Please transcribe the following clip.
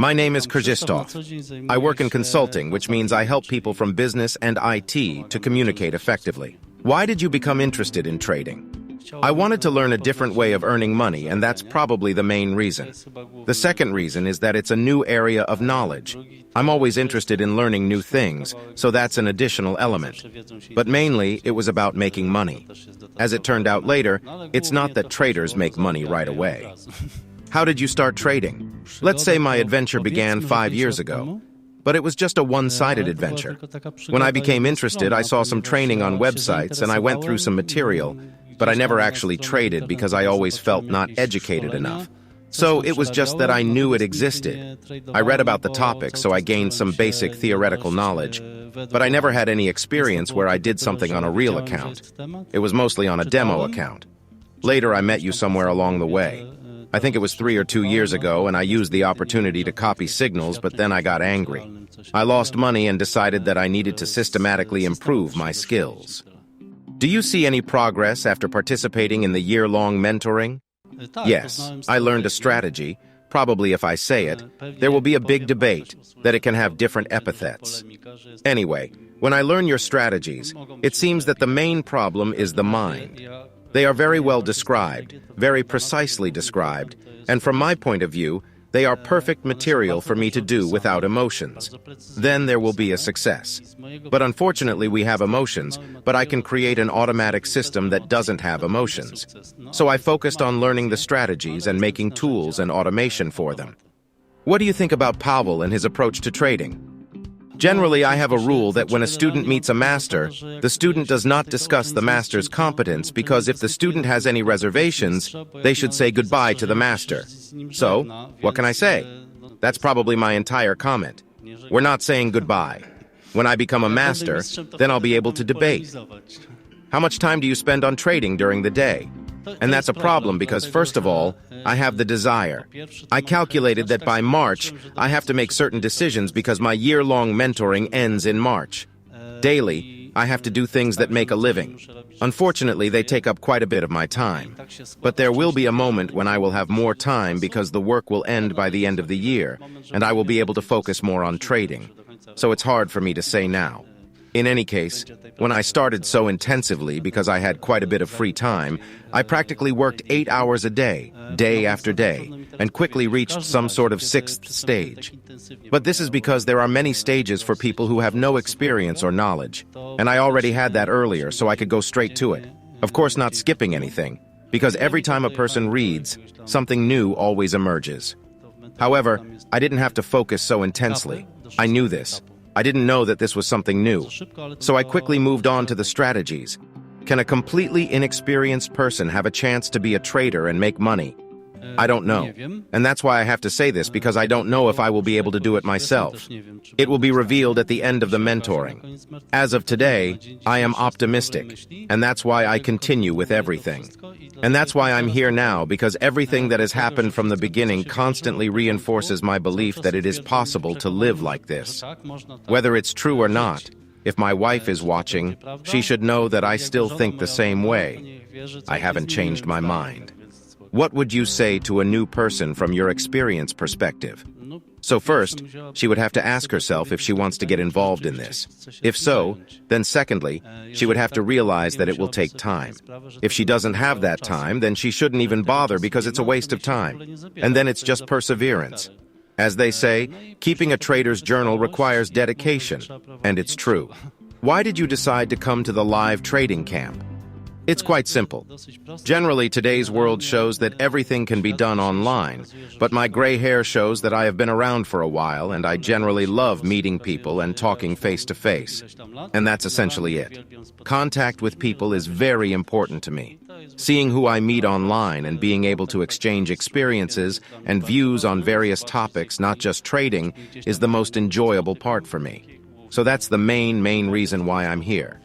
My name is Krzysztof. I work in consulting, which means I help people from business and IT to communicate effectively. Why did you become interested in trading? I wanted to learn a different way of earning money, and that's probably the main reason. The second reason is that it's a new area of knowledge. I'm always interested in learning new things, so that's an additional element. But mainly, it was about making money. As it turned out later, it's not that traders make money right away. How did you start trading? Let's say my adventure began 5 years ago. But it was just a one-sided adventure. When I became interested, I saw some training on websites and I went through some material, but I never actually traded because I always felt not educated enough. So it was just that I knew it existed. I read about the topic, so I gained some basic theoretical knowledge, but I never had any experience where I did something on a real account. It was mostly on a demo account. Later, I met you somewhere along the way. I think it was 3 or 2 years ago, and I used the opportunity to copy signals, but then I got angry. I lost money and decided that I needed to systematically improve my skills. Do you see any progress after participating in the year-long mentoring? Yes, I learned a strategy. Probably if I say it, there will be a big debate that it can have different epithets. Anyway, when I learn your strategies, it seems that the main problem is the mind. They are very well described, very precisely described, and from my point of view, they are perfect material for me to do without emotions. Then there will be a success. But unfortunately, we have emotions, but I can create an automatic system that doesn't have emotions. So I focused on learning the strategies and making tools and automation for them. What do you think about Pablo and his approach to trading? Generally, I have a rule that when a student meets a master, the student does not discuss the master's competence because if the student has any reservations, they should say goodbye to the master. So, what can I say? That's probably my entire comment. We're not saying goodbye. When I become a master, then I'll be able to debate. How much time do you spend on trading during the day? And that's a problem because, first of all, I have the desire. I calculated that by March, I have to make certain decisions because my year-long mentoring ends in March. Daily, I have to do things that make a living. Unfortunately, they take up quite a bit of my time. But there will be a moment when I will have more time because the work will end by the end of the year, and I will be able to focus more on trading. So it's hard for me to say now. In any case, when I started so intensively because I had quite a bit of free time, I practically worked 8 hours a day, day after day, and quickly reached some sort of 6th stage. But this is because there are many stages for people who have no experience or knowledge, and I already had that earlier, so I could go straight to it. Of course, not skipping anything, because every time a person reads, something new always emerges. However, I didn't have to focus so intensely. I knew this. I didn't know that this was something new, so I quickly moved on to the strategies. Can a completely inexperienced person have a chance to be a trader and make money? I don't know. And that's why I have to say this, because I don't know if I will be able to do it myself. It will be revealed at the end of the mentoring. As of today, I am optimistic, and that's why I continue with everything. And that's why I'm here now, because everything that has happened from the beginning constantly reinforces my belief that it is possible to live like this. Whether it's true or not, if my wife is watching, she should know that I still think the same way. I haven't changed my mind. What would you say to a new person from your experience perspective? So first, she would have to ask herself if she wants to get involved in this. If so, then secondly, she would have to realize that it will take time. If she doesn't have that time, then she shouldn't even bother because it's a waste of time. And then it's just perseverance. As they say, keeping a trader's journal requires dedication. And it's true. Why did you decide to come to the live trading camp? It's quite simple. Generally, today's world shows that everything can be done online, but my gray hair shows that I have been around for a while, and I generally love meeting people and talking face-to-face. And that's essentially it. Contact with people is very important to me. Seeing who I meet online and being able to exchange experiences and views on various topics, not just trading, is the most enjoyable part for me. So that's the main reason why I'm here.